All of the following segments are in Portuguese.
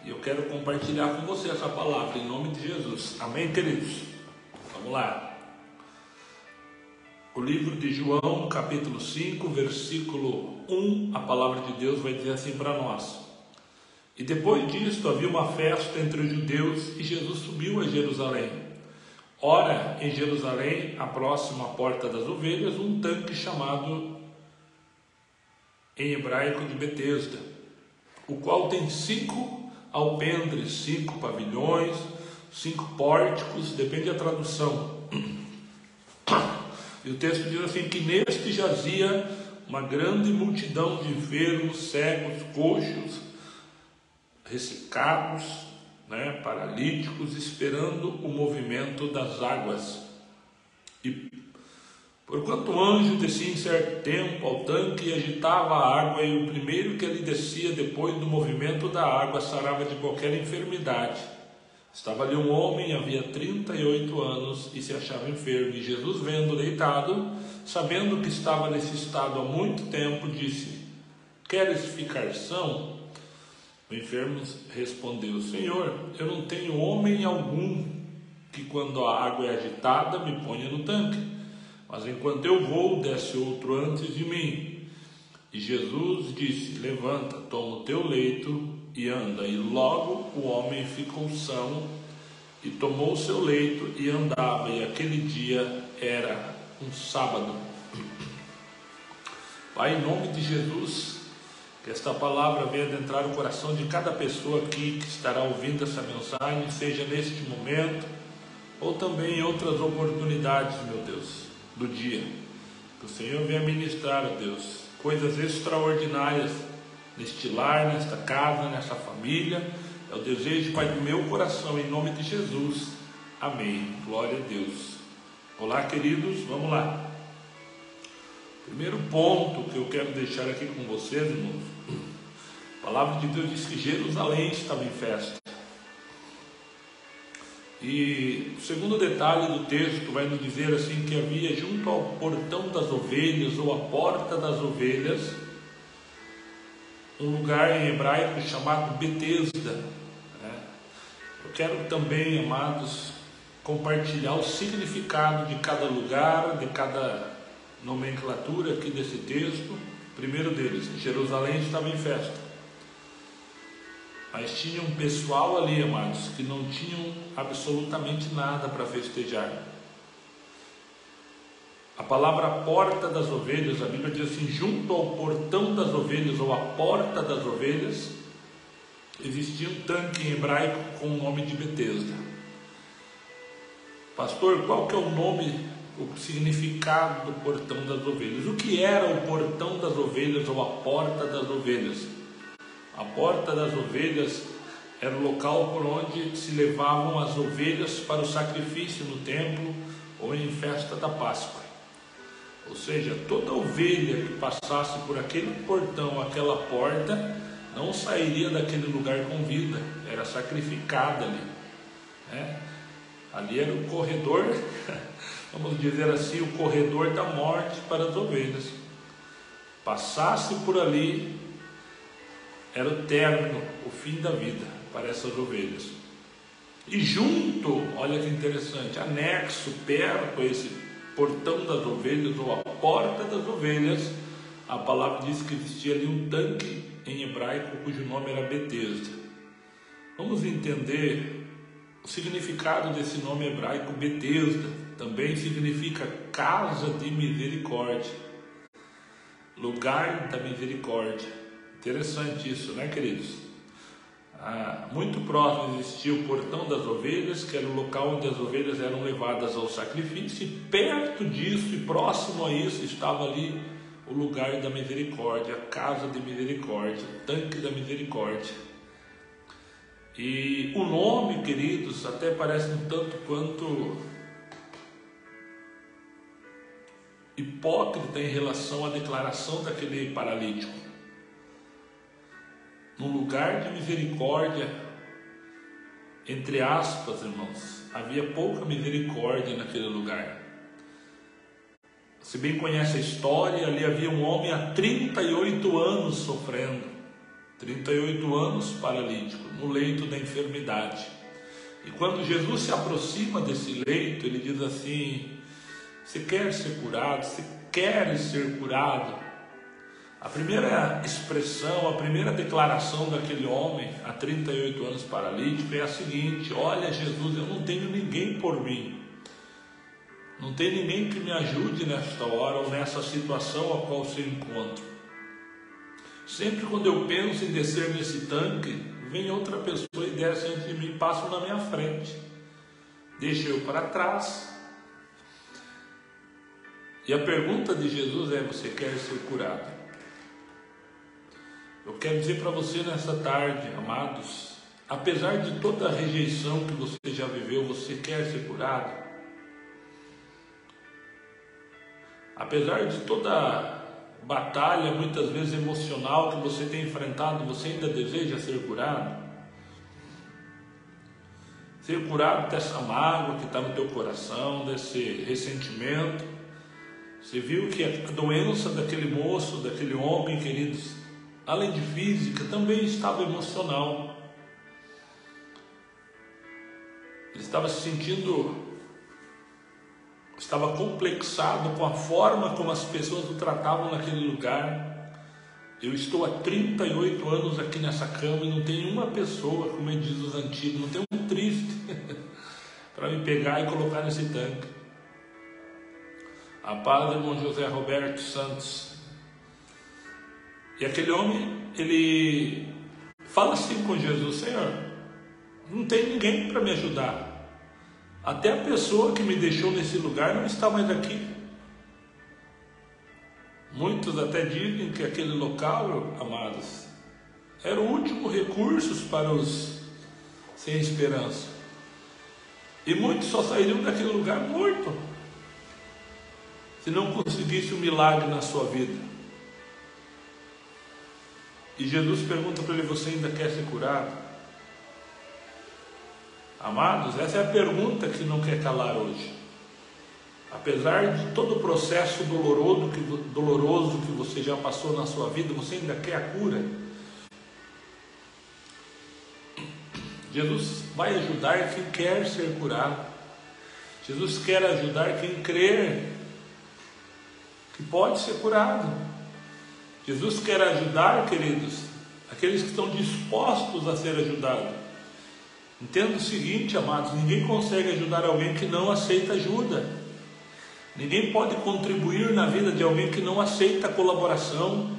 E eu quero compartilhar com você essa palavra em nome de Jesus. Amém, queridos? Vamos lá. O livro de João, capítulo 5, versículo 1, a palavra de Deus vai dizer assim para nós: E depois disto havia uma festa entre os judeus e Jesus subiu a Jerusalém. Ora, em Jerusalém, à próxima porta das ovelhas, um tanque chamado em hebraico de Betesda, o qual tem 5 alpendres, 5 pavilhões, 5 pórticos, depende da tradução. E o texto diz assim, que neste jazia uma grande multidão de enfermos, cegos, coxos, ressecados, paralíticos, esperando o movimento das águas. E porquanto o anjo descia em certo tempo ao tanque e agitava a água, e o primeiro que ali descia depois do movimento da água sarava de qualquer enfermidade. Estava ali um homem, havia 38 anos, e se achava enfermo. E Jesus, vendo deitado, sabendo que estava nesse estado há muito tempo, disse: Queres ficar são? O enfermo respondeu: Senhor, eu não tenho homem algum que, quando a água é agitada, me ponha no tanque, mas enquanto eu vou, desce outro antes de mim. E Jesus disse: Levanta, toma o teu leito e anda. E logo o homem ficou são e tomou o seu leito e andava. E aquele dia era um sábado. Pai, em nome de Jesus, que esta palavra venha adentrar o coração de cada pessoa aqui que estará ouvindo essa mensagem, seja neste momento ou também em outras oportunidades, meu Deus, do dia. Que o Senhor venha ministrar, ó Deus, coisas extraordinárias neste lar, nesta casa, nessa família. É o desejo, Pai, do meu coração, em nome de Jesus. Amém. Glória a Deus. Olá, queridos, vamos lá. Primeiro ponto que eu quero deixar aqui com vocês, irmãos. A palavra de Deus diz que Jerusalém estava em festa. E o segundo detalhe do texto vai nos dizer assim, que havia junto ao portão das ovelhas, ou a porta das ovelhas, um lugar em hebraico chamado Betesda. Eu quero também, amados, compartilhar o significado de cada lugar, de cada nomenclatura aqui desse texto. Primeiro deles, Jerusalém estava em festa, mas tinha um pessoal ali, amados, que não tinham absolutamente nada para festejar. A palavra porta das ovelhas, a Bíblia diz assim, junto ao portão das ovelhas, ou a porta das ovelhas, existia um tanque em hebraico com o nome de Betesda. Pastor, qual que é o nome, o significado do portão das ovelhas? O que era o portão das ovelhas, ou a porta das ovelhas? A porta das ovelhas era o local por onde se levavam as ovelhas para o sacrifício no templo ou em festa da Páscoa. Ou seja, toda ovelha que passasse por aquele portão, aquela porta, não sairia daquele lugar com vida, era sacrificada ali. Ali era o corredor, vamos dizer assim, o corredor da morte para as ovelhas. Passasse por ali, era o término, o fim da vida para essas ovelhas. E junto, olha que interessante, anexo, perto a esse portão das ovelhas, ou a porta das ovelhas, a palavra diz que existia ali um tanque em hebraico, cujo nome era Betesda. Vamos entender o significado desse nome hebraico Betesda. Também significa casa de misericórdia, lugar da misericórdia. Interessante isso, né, queridos? Muito próximo existia o portão das ovelhas, que era o local onde as ovelhas eram levadas ao sacrifício, e perto disso e próximo a isso estava ali o lugar da misericórdia, a casa de misericórdia, o tanque da misericórdia. E o nome, queridos, até parece um tanto quanto hipócrita em relação à declaração daquele paralítico. No lugar de misericórdia, entre aspas, irmãos, havia pouca misericórdia naquele lugar. Se bem conhece a história, ali havia um homem há 38 anos sofrendo. 38 anos paralítico, no leito da enfermidade. E quando Jesus se aproxima desse leito, ele diz assim: você quer ser curado? Você quer ser curado? A primeira expressão, a primeira declaração daquele homem, há 38 anos paralítico, é a seguinte: olha, Jesus, eu não tenho ninguém por mim. Não tem ninguém que me ajude nesta hora ou nessa situação a qual se encontra. Sempre quando eu penso em descer nesse tanque, vem outra pessoa e desce antes de mim, passa na minha frente, deixa eu para trás. E a pergunta de Jesus é: você quer ser curado? Eu quero dizer para você nessa tarde, amados, apesar de toda a rejeição que você já viveu, você quer ser curado? Apesar de toda a batalha, muitas vezes emocional, que você tem enfrentado, você ainda deseja ser curado? Ser curado dessa mágoa que está no teu coração, desse ressentimento. Você viu que a doença daquele moço, daquele homem, queridos, além de física, também estava emocional. Ele estava se sentindo, estava complexado com a forma como as pessoas o tratavam naquele lugar. Eu estou há 38 anos aqui nessa cama e não tem uma pessoa, como diz os antigos, não tem um triste para me pegar e colocar nesse tanque. A paz, irmão José Roberto Santos. E aquele homem, ele fala assim com Jesus: Senhor, não tem ninguém para me ajudar. Até a pessoa que me deixou nesse lugar não está mais aqui. Muitos até dizem que aquele local, amados, era o último recurso para os sem esperança. E muitos só sairiam daquele lugar morto, se não conseguisse um milagre na sua vida. E Jesus pergunta para ele: você ainda quer ser curado? Amados, essa é a pergunta que não quer calar hoje. Apesar de todo o processo doloroso que você já passou na sua vida, você ainda quer a cura? Jesus vai ajudar quem quer ser curado. Jesus quer ajudar quem crer que pode ser curado. Jesus quer ajudar, queridos, aqueles que estão dispostos a ser ajudados. Entenda o seguinte, amados: ninguém consegue ajudar alguém que não aceita ajuda. Ninguém pode contribuir na vida de alguém que não aceita colaboração.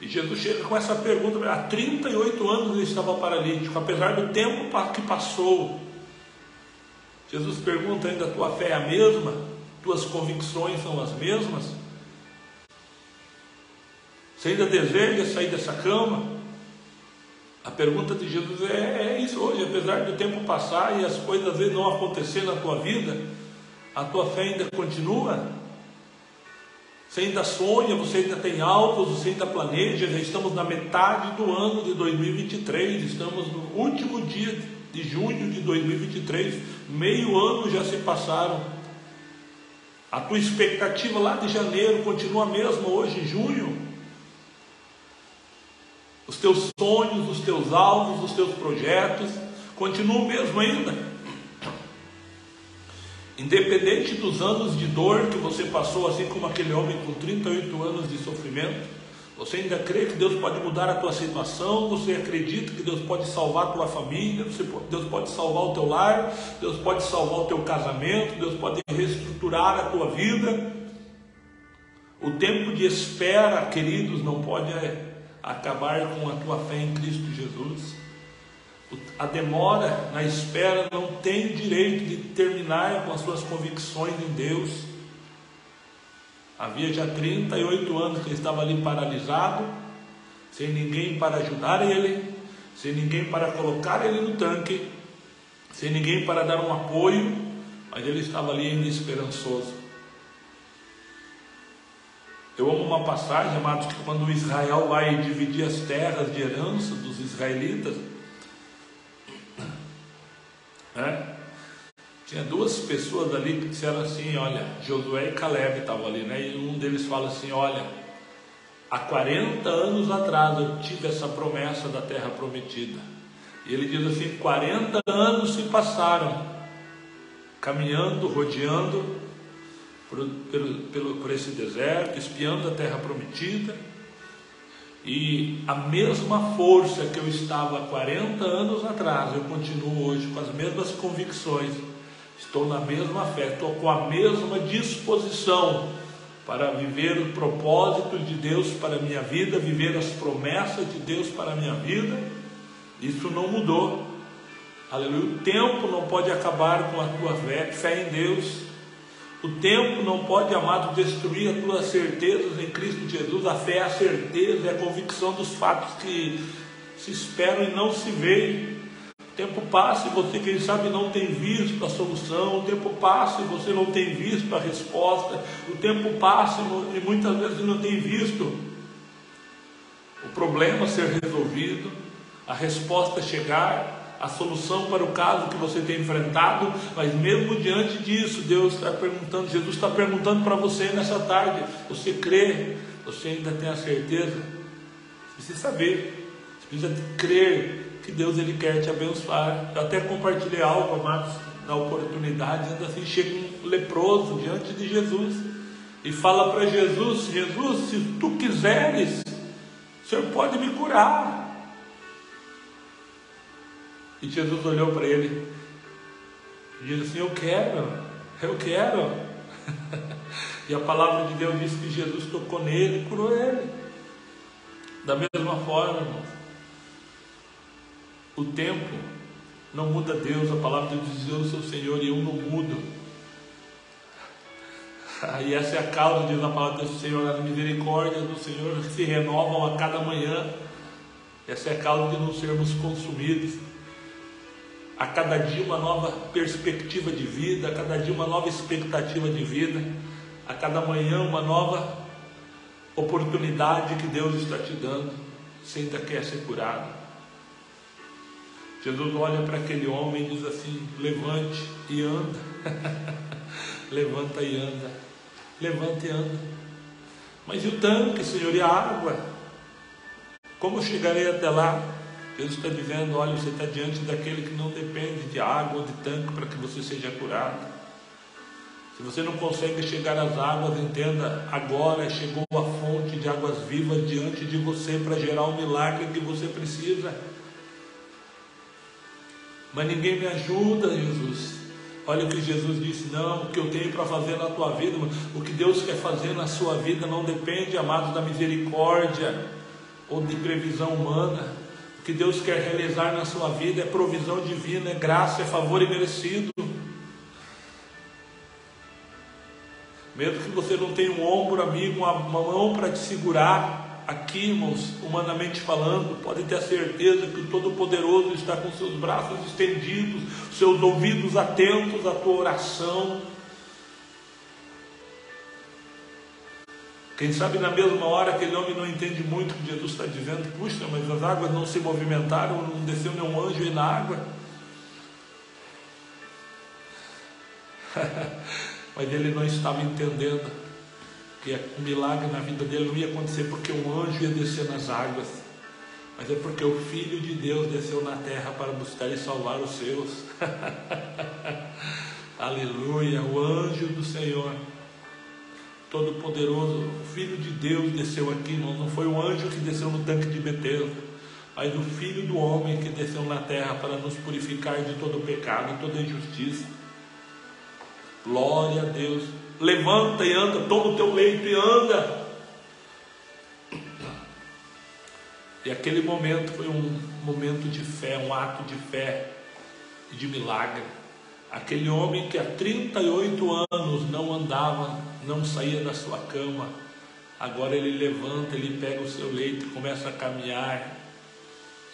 E Jesus chega com essa pergunta: há 38 anos ele estava paralítico, apesar do tempo que passou. Jesus pergunta ainda: a tua fé é a mesma? Tuas convicções são as mesmas? Você ainda deseja sair dessa cama? A pergunta de Jesus é isso hoje. Apesar do tempo passar e as coisas às vezes não acontecer na tua vida, a tua fé ainda continua? Você ainda sonha, você ainda tem alvos, você ainda planeja. Já estamos na metade do ano de 2023, estamos no último dia de junho de 2023, meio ano já se passaram. A tua expectativa lá de janeiro continua a mesma hoje em junho? Os teus sonhos, os teus alvos, os teus projetos continuam o mesmo ainda? Independente dos anos de dor que você passou, assim como aquele homem com 38 anos de sofrimento, você ainda crê que Deus pode mudar a tua situação? Você acredita que Deus pode salvar a tua família? Deus pode salvar o teu lar? Deus pode salvar o teu casamento? Deus pode reestruturar a tua vida? O tempo de espera, queridos, não pode acabar com a tua fé em Cristo Jesus. A demora na espera não tem direito de terminar com as suas convicções em Deus. Havia já 38 anos que ele estava ali paralisado, sem ninguém para ajudar ele, sem ninguém para colocar ele no tanque, sem ninguém para dar um apoio, mas ele estava ali ainda esperançoso. Eu amo uma passagem, amados, que quando Israel vai dividir as terras de herança dos israelitas, tinha duas pessoas ali que disseram assim: olha, Josué e Caleb estavam ali, né? E um deles fala assim: olha, há 40 anos atrás eu tive essa promessa da terra prometida. E ele diz assim: 40 anos se passaram, caminhando, rodeando por esse deserto, espiando a terra prometida. E a mesma força que eu estava há 40 anos atrás, eu continuo hoje com as mesmas convicções, estou na mesma fé, estou com a mesma disposição para viver o propósito de Deus para a minha vida, viver as promessas de Deus para a minha vida. Isso não mudou. Aleluia. O tempo não pode acabar com a tua fé em Deus. O tempo não pode, amado, destruir as tuas certezas em Cristo Jesus. A fé é a certeza, é a convicção dos fatos que se esperam e não se veem. O tempo passa e você, quem sabe, não tem visto a solução. O tempo passa e você não tem visto a resposta. O tempo passa e muitas vezes não tem visto o problema ser resolvido, a resposta chegar, a solução para o caso que você tem enfrentado. Mas mesmo diante disso, Deus está perguntando, Jesus está perguntando para você nessa tarde: você crê? Você ainda tem a certeza? Você precisa saber, você precisa crer que Deus, Ele quer te abençoar. Eu até compartilhei algo, amados, na oportunidade, ainda assim, chega um leproso diante de Jesus e fala para Jesus: Jesus, se tu quiseres, o Senhor pode me curar. E Jesus olhou para ele e disse assim: eu quero. E a palavra de Deus diz que Jesus tocou nele e curou ele. Da mesma forma, irmão, o tempo não muda Deus. A palavra de Deus diz: eu sou o Senhor e eu não mudo. E essa é a causa, diz a palavra do Senhor, as misericórdias do Senhor se renovam a cada manhã. Essa é a causa de não sermos consumidos. A cada dia uma nova perspectiva de vida, a cada dia uma nova expectativa de vida, a cada manhã uma nova oportunidade que Deus está te dando. Você ainda quer ser curado? Jesus olha para aquele homem e diz assim: levante e anda. Levanta e anda. Levanta e anda. Mas e o tanque, Senhor, e a água? Como eu chegarei até lá? Jesus está dizendo: olha, você está diante daquele que não depende de água ou de tanque para que você seja curado. Se você não consegue chegar às águas, entenda, agora chegou a fonte de águas vivas diante de você para gerar o milagre que você precisa. Mas ninguém me ajuda, Jesus. Olha o que Jesus disse: não, o que eu tenho para fazer na tua vida, o que Deus quer fazer na sua vida não depende, amados, da misericórdia ou de previsão humana. O que Deus quer realizar na sua vida é provisão divina, é graça, é favor imerecido. Mesmo que você não tenha um ombro amigo, uma mão para te segurar, aqui, irmãos, humanamente falando, pode ter a certeza que o Todo-Poderoso está com seus braços estendidos, seus ouvidos atentos à tua oração. Quem sabe na mesma hora aquele homem não entende muito o que Jesus está dizendo: puxa, mas as águas não se movimentaram, não desceu nenhum anjo aí na água. Mas ele não estava entendendo que o milagre na vida dele não ia acontecer porque um anjo ia descer nas águas, mas é porque o Filho de Deus desceu na terra para buscar e salvar os seus. Aleluia, o anjo do Senhor Todo-Poderoso, o Filho de Deus desceu aqui, irmão. Não foi o anjo que desceu no tanque de Betesda, mas o Filho do homem que desceu na terra para nos purificar de todo o pecado e toda injustiça. Glória a Deus. Levanta e anda, toma o teu leito e anda. E aquele momento foi um momento de fé, um ato de fé e de milagre. Aquele homem que há 38 anos não andava, não saía da sua cama, agora ele levanta, ele pega o seu leito e começa a caminhar,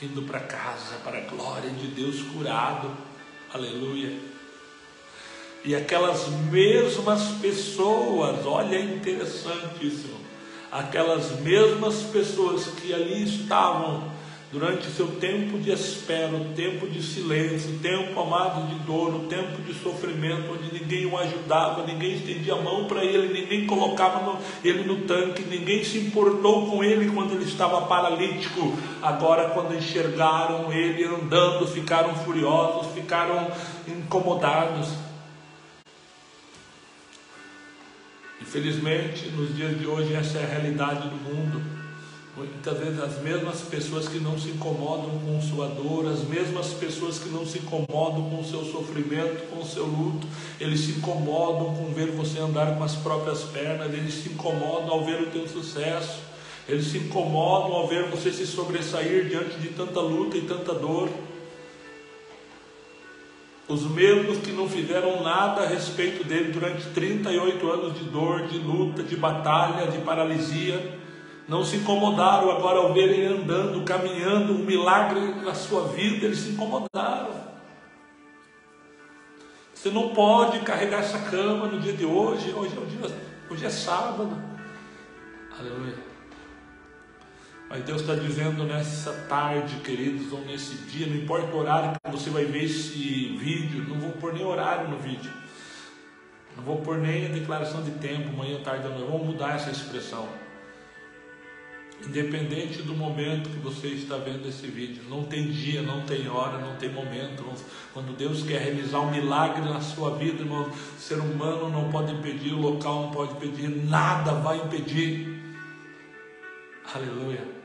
indo para casa, para a glória de Deus, curado. Aleluia. E aquelas mesmas pessoas, olha, é interessantíssimo, aquelas mesmas pessoas que ali estavam durante seu tempo de espera, o tempo de silêncio, o tempo, amado, de dor, o tempo de sofrimento, onde ninguém o ajudava, ninguém estendia a mão para ele, ninguém colocava ele no tanque, ninguém se importou com ele quando ele estava paralítico. Agora, quando enxergaram ele andando, ficaram furiosos, ficaram incomodados. Infelizmente, nos dias de hoje, essa é a realidade do mundo. Muitas vezes as mesmas pessoas que não se incomodam com sua dor, as mesmas pessoas que não se incomodam com o seu sofrimento, com o seu luto, eles se incomodam com ver você andar com as próprias pernas, eles se incomodam ao ver o teu sucesso, eles se incomodam ao ver você se sobressair diante de tanta luta e tanta dor. Os mesmos que não fizeram nada a respeito dele durante 38 anos de dor, de luta, de batalha, de paralisia, não se incomodaram agora ao ver ele andando, caminhando, um milagre na sua vida, eles se incomodaram. Você não pode carregar essa cama no dia de hoje, hoje é sábado. Aleluia. Mas Deus está dizendo nessa tarde, queridos, ou nesse dia, não importa o horário que você vai ver esse vídeo, não vou pôr nem horário no vídeo, não vou pôr nem a declaração de tempo, manhã, tarde, não, vamos mudar essa expressão. Independente do momento que você está vendo esse vídeo, não tem dia, não tem hora, não tem momento. Quando Deus quer realizar um milagre na sua vida, o ser humano não pode impedir, o local não pode impedir, nada vai impedir. Aleluia.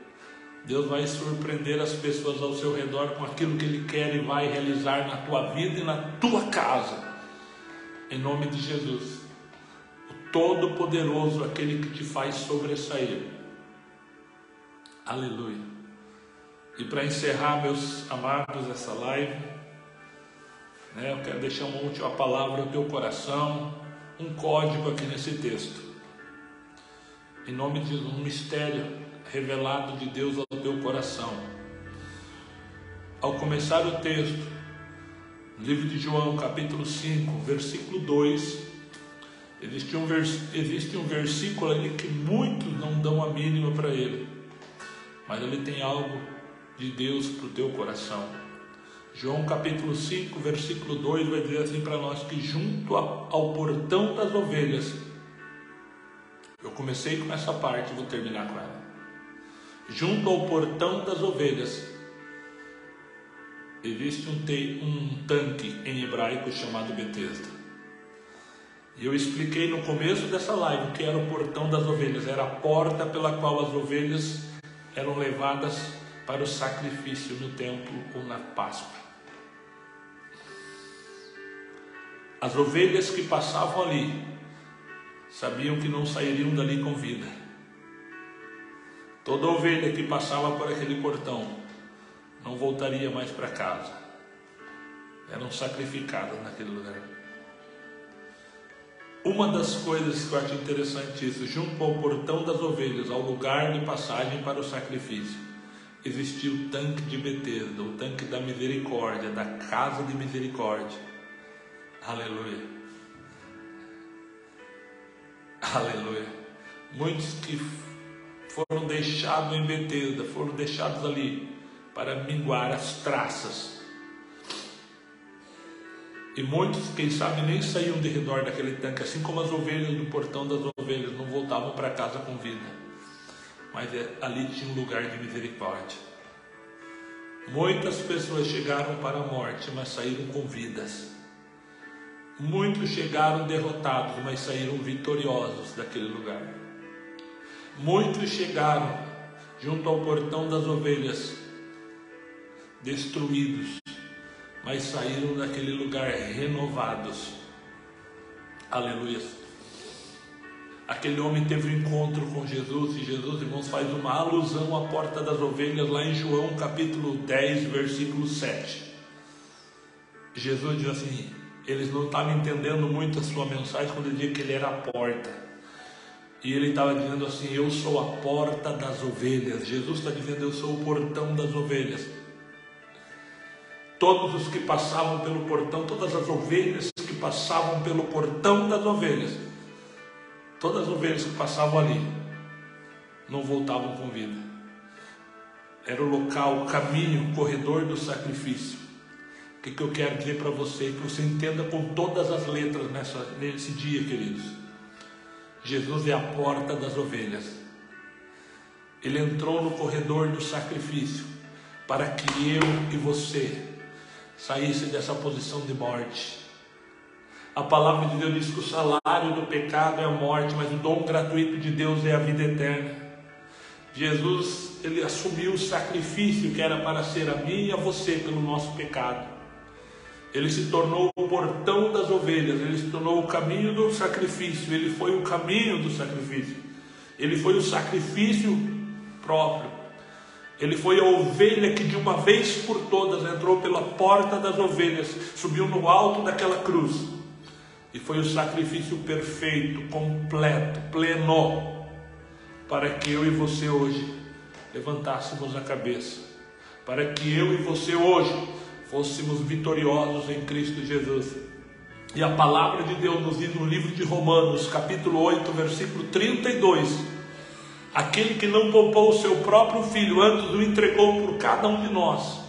Deus vai surpreender as pessoas ao seu redor com aquilo que Ele quer e vai realizar na tua vida e na tua casa, em nome de Jesus, o Todo-Poderoso, aquele que te faz sobressair. Aleluia. E para encerrar, meus amados, essa live, eu quero deixar uma última palavra no teu coração, um código aqui nesse texto, em nome de um mistério revelado de Deus ao teu coração. Ao começar o texto, livro de João, capítulo 5, versículo 2, existe um versículo ali que muitos não dão a mínima para ele, mas ele tem algo de Deus para o teu coração. João capítulo 5, versículo 2 vai dizer assim para nós, que junto ao portão das ovelhas, eu comecei com essa parte, vou terminar com ela. Junto ao portão das ovelhas existe um tanque em hebraico chamado Betesda. E eu expliquei no começo dessa live o que era o portão das ovelhas. Era a porta pela qual as ovelhas eram levadas para o sacrifício no templo ou na Páscoa. As ovelhas que passavam ali sabiam que não sairiam dali com vida. Toda ovelha que passava por aquele portão não voltaria mais para casa. Eram sacrificadas naquele lugar. Uma das coisas que eu acho interessante isso, junto ao portão das ovelhas, ao lugar de passagem para o sacrifício, existia o tanque de Betesda, o tanque da misericórdia, da casa de misericórdia. Aleluia. Aleluia. Muitos que foram deixados em Betesda, foram deixados ali para minguar as traças. E muitos, quem sabe, nem saíam de redor daquele tanque, assim como as ovelhas do portão das ovelhas, não voltavam para casa com vida. Mas ali tinha um lugar de misericórdia. Muitas pessoas chegaram para a morte, mas saíram com vidas. Muitos chegaram derrotados, mas saíram vitoriosos daquele lugar. Muitos chegaram junto ao portão das ovelhas, destruídos, mas saíram daquele lugar renovados. Aleluia. Aquele homem teve um encontro com Jesus, e Jesus, irmãos, faz uma alusão à porta das ovelhas lá em João capítulo 10, versículo 7. Jesus diz assim, eles não estavam entendendo muito a sua mensagem quando ele dizia que ele era a porta. E ele estava dizendo assim, eu sou a porta das ovelhas. Jesus está dizendo, eu sou o portão das ovelhas. Todos os que passavam pelo portão, todas as ovelhas que passavam pelo portão das ovelhas, todas as ovelhas que passavam ali, não voltavam com vida. era o local, o caminho, o corredor do sacrifício. O que eu quero dizer para você? Que você entenda com todas as letras nesse dia, queridos. Jesus é a porta das ovelhas. Ele entrou no corredor do sacrifício para que eu e você saísse dessa posição de morte. A palavra de Deus diz que o salário do pecado é a morte, mas o dom gratuito de Deus é a vida eterna. Jesus, ele assumiu o sacrifício que era para ser a mim e a você pelo nosso pecado. Ele se tornou o portão das ovelhas, ele se tornou o caminho do sacrifício, ele foi o caminho do sacrifício, ele foi o sacrifício próprio, ele foi a ovelha que de uma vez por todas entrou pela porta das ovelhas, subiu no alto daquela cruz, e foi o sacrifício perfeito, completo, pleno, para que eu e você hoje levantássemos a cabeça, para que eu e você hoje fôssemos vitoriosos em Cristo Jesus. E a palavra de Deus nos diz no livro de Romanos, capítulo 8, versículo 32, aquele que não poupou o seu próprio filho, antes o entregou por cada um de nós,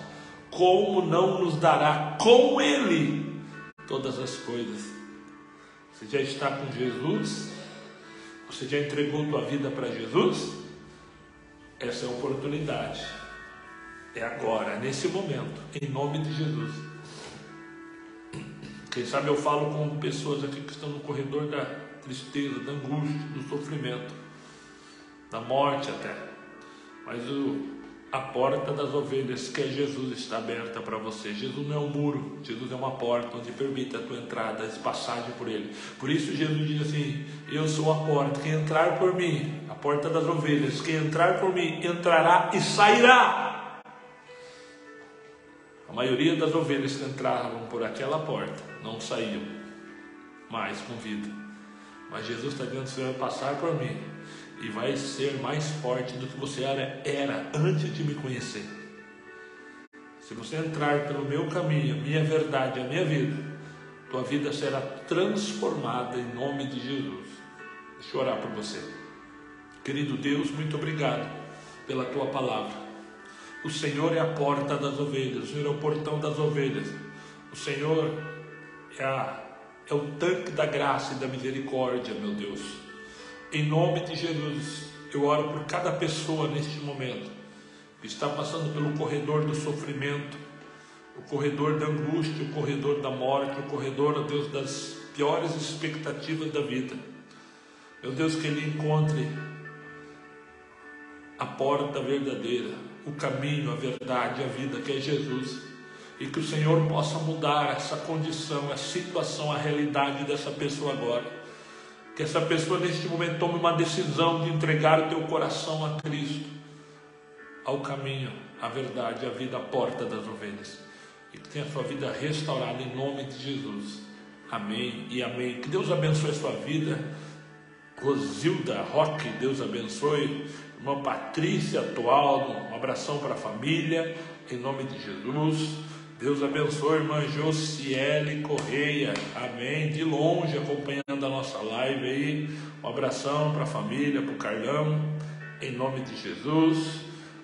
como não nos dará com ele todas as coisas? Você já está com Jesus? Você já entregou tua vida para Jesus? Essa é a oportunidade. É agora, nesse momento, em nome de Jesus. Quem sabe eu falo com pessoas aqui que estão no corredor da tristeza, da angústia, do sofrimento, da morte até. Mas a porta das ovelhas, que é Jesus, está aberta para você. Jesus não é um muro, Jesus é uma porta onde permite a tua entrada, a passagem por ele. Por isso Jesus diz assim: eu sou a porta, quem entrar por mim, a porta das ovelhas, quem entrar por mim, entrará e sairá. A maioria das ovelhas que entravam por aquela porta não saíam mais com vida. Mas Jesus está dizendo: você vai passar por mim e vai ser mais forte do que você era antes de me conhecer. Se você entrar pelo meu caminho, a minha verdade, a minha vida, tua vida será transformada em nome de Jesus. Deixa eu orar por você. Querido Deus, muito obrigado pela tua palavra. O Senhor é a porta das ovelhas, o Senhor é o portão das ovelhas, o Senhor é o tanque da graça e da misericórdia, meu Deus. Em nome de Jesus, eu oro por cada pessoa neste momento que está passando pelo corredor do sofrimento, o corredor da angústia, o corredor da morte, o corredor, ó Deus, das piores expectativas da vida. Meu Deus, que ele encontre a porta verdadeira, o caminho, a verdade, a vida, que é Jesus, e que o Senhor possa mudar essa condição, a situação, a realidade dessa pessoa agora, que essa pessoa neste momento tome uma decisão de entregar o teu coração a Cristo, ao caminho, à verdade, à vida, à porta das ovelhas, e que tenha a sua vida restaurada em nome de Jesus. Amém e amém. Que Deus abençoe a sua vida. Rosilda Roque, Deus abençoe. Irmã Patrícia Atualdo, um abração para a família, em nome de Jesus. Deus abençoe, irmã Josiele Correia, amém, de longe acompanhando a nossa live aí. Um abração para a família, para o Carlão, em nome de Jesus.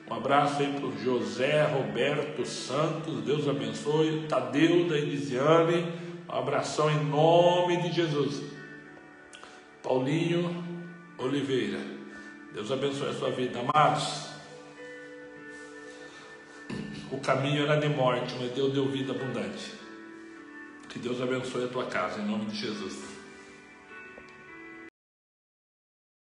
Um abraço aí para o José Roberto Santos, Deus abençoe. Tadeu da Elisiane, um abração em nome de Jesus. Paulinho Oliveira, Deus abençoe a sua vida. Amados, o caminho era de morte, mas Deus deu vida abundante. Que Deus abençoe a tua casa, em nome de Jesus.